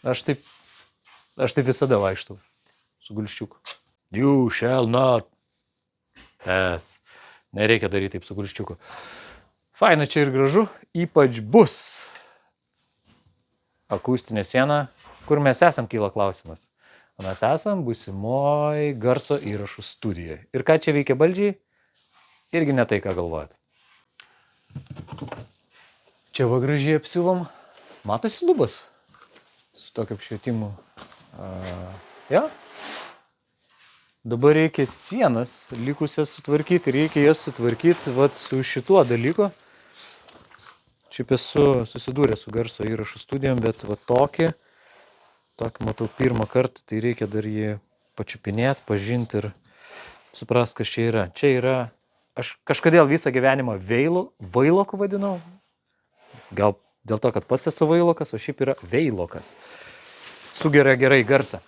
Aš taip visada vaikštau su gulščiuku. You shall not. Nereikia daryti taip su gulščiuku. Faina čia ir gražu, ypač bus akustinė siena. Kur mes esam, kyla klausimas. Mes esam būsimoj garso įrašų studijoje. Ir ką čia veikia baldžiai? Irgi ne tai, ką galvojat. Čia va gražiai apsiuvom. Matosi lubas su tokiu apšvietimu. Ja. Dabar reikia sienas likusias sutvarkyti. Reikia jas sutvarkyti vat, su šituo dalyku. Šiaip esu susidūręs su garso įrašų studijom, bet va tokį matau pirmą kartą, tai reikia dar jį pačiupinėti, pažinti ir suprast, kas čia yra. Čia yra, aš kažkodėl visą gyvenimą vailoku vadinau. Gal dėl to, kad pats esu vailokas, o šiaip yra veilokas. Sugeria gerai garsą.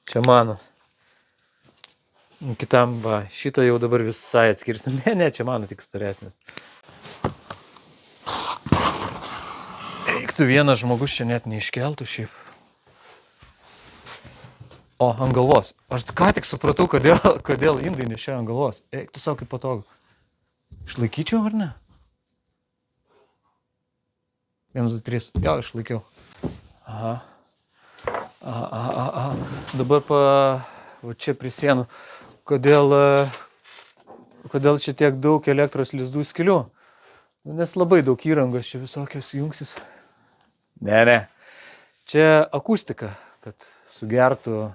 Čia mano. Kitam, šitą jau dabar visai atskirsim. Ne, čia mano tik storesnis. Eiktų vienas žmogus čia net neiškeltų šiaip. O, ant galvos. Aš ką tik supratau, kodėl indai nešėjo ant galvos. Eiktų savo kaip patogu. Išlaikyčiau ar ne? 1, 2, 3. Jo, išlaikiau. Aha. Dabar va čia prie sienų. Kodėl čia tiek daug elektros lizdų skylių? Nes labai daug įrangos čia visokios jungsis. Ne. Čia akustika, kad sugertų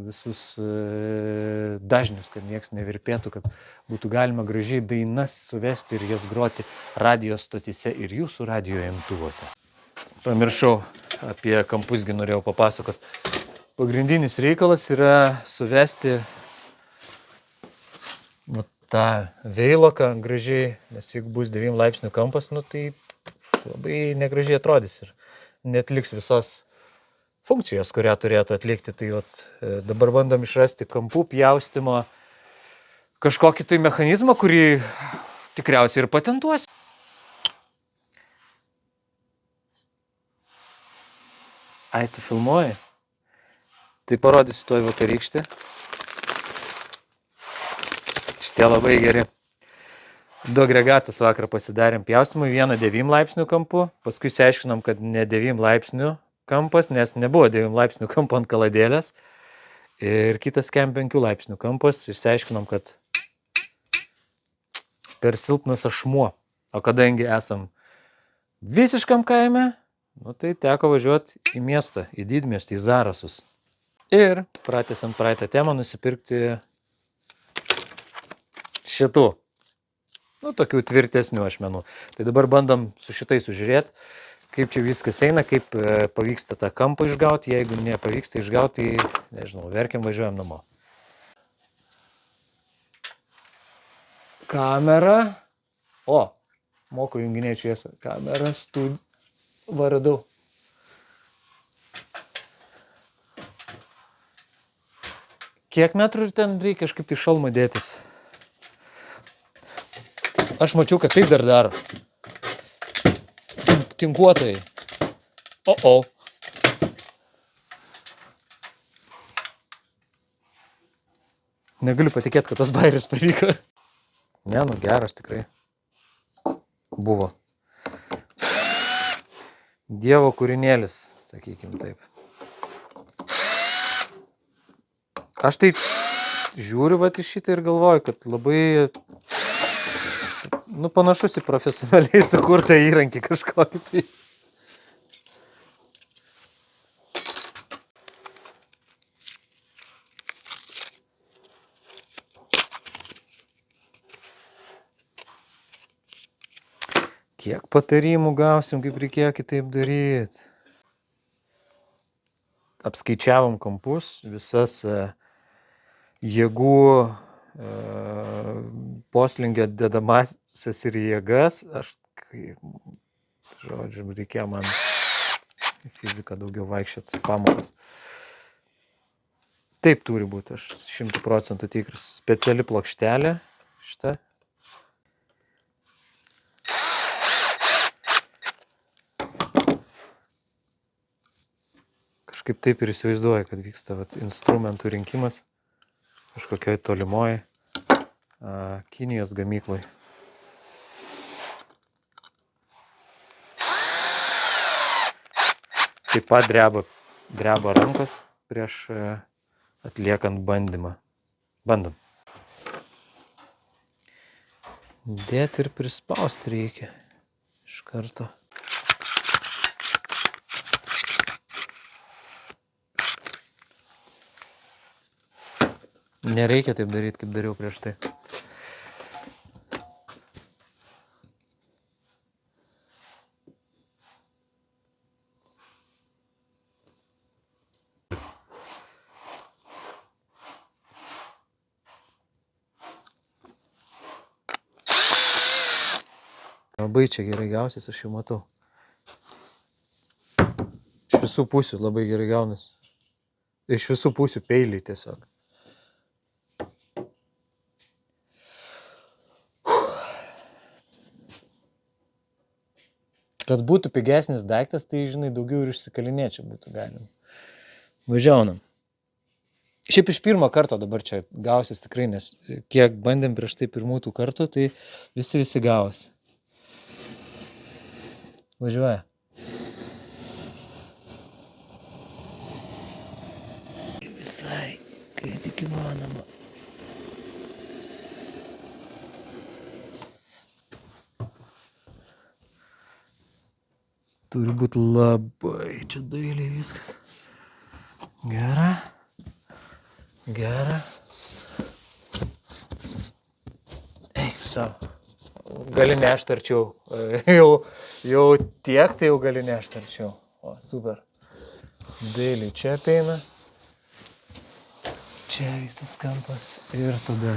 visus dažnius, kad nieks nevirpėtų, kad būtų galima gražiai dainas suvesti ir jas groti radijo stotyse ir jūsų radijo imtuvuose. Pamiršau, apie kampusgi norėjau papasakot. Pagrindinis reikalas yra suvesti tą veiloką gražiai, nes jeigu bus 9 laipsnių kampas, tai labai negražiai atrodys ir netliks visos funkcijos, kurią turėtų atlikti. Tai dabar bandom išrasti kampų pjaustimo kažkokį tai mechanizmą, kurį tikriausiai ir patentuos. Ai, tu filmuoji? Tai parodysiu tuoj vakarykštį. Šitie labai geri. 2 agregatus vakar pasidarėm pjaustimui, vieną 9 laipsnių kampu, paskui išsiaiškinom, kad ne 9 laipsnių kampas, nes nebuvo 9 laipsnių kampo ant kaladėlės. Ir kitas 5 laipsnių kampas, išsiaiškinom, kad per silpnas ašmuo. O kadangi esam visiškam kaime, tai teko važiuoti į miestą, į didmiestį, į Zarasus. Ir pratęsiant praeitą temą nusipirkti šitų, tokių tvirtesnių ašmenų. Tai dabar bandom su šitai sužiūrėti, kaip čia viskas eina, kaip pavyksta tą kampą išgauti. Jeigu nepavyksta išgauti, tai, nežinau, verkiam, važiuojam namo. Kamera. O, moku junginėti šviesą. Kamera vardu. Kiek metrų ten reikia kažkaip tai šalmą dėtis? Aš mačiau, kad taip dar daro. Tinkuotojai. O. Negaliu patikėti, kad tas bairis pavyko. Ne, geras tikrai. Buvo. Dievo kūrinėlis, sakykim taip. Aš taip žiūriu į šitą ir galvoju, kad labai panašus į profesionaliai sukurtą įrankį kažkokį tai. Kiek patarimų gausim, kaip reikėjo kitaip daryti. Apskaičiavom kampus, visas jėgų poslingio dedamasias ir jėgas. Reikėjo man fiziką daugiau vaikščioti pamokas. Taip turi būti, aš 100% tikras. Speciali plokštelė šita. kažkaip taip ir įsivaizduoju, kad vyksta instrumentų rinkimas kažkokioj tolimoj Kinijos gamykloj. Taip pat dreba rankos prieš atliekant bandymą. Bandom. Dėti ir prispausti reikia iš karto. Nereikia taip daryti, kaip dariau prieš tai. Labai čia gerai gausis, aš jau matau. Iš visų pusių labai gerai gaunas. Iš visų pusių peiliai tiesiog. Kad būtų pigesnis daiktas, tai, žinai, daugiau ir išsikalinėčiau būtų galima. Važiaunam. Šiaip iš pirmo karto dabar čia gausis tikrai, nes kiek bandėm prieš tai pirmų tų kartų, tai visi gavosi. Važiuoja. Visai, kai tik įmanoma. Turi būti labai čia dailiai viskas. Gera. Eik tu savo. Gali nešti arčiau. Jau tiek, tai jau gali nešti arčiau. O, super. Dailiai čia apeina. Čia visas kampas. Ir tada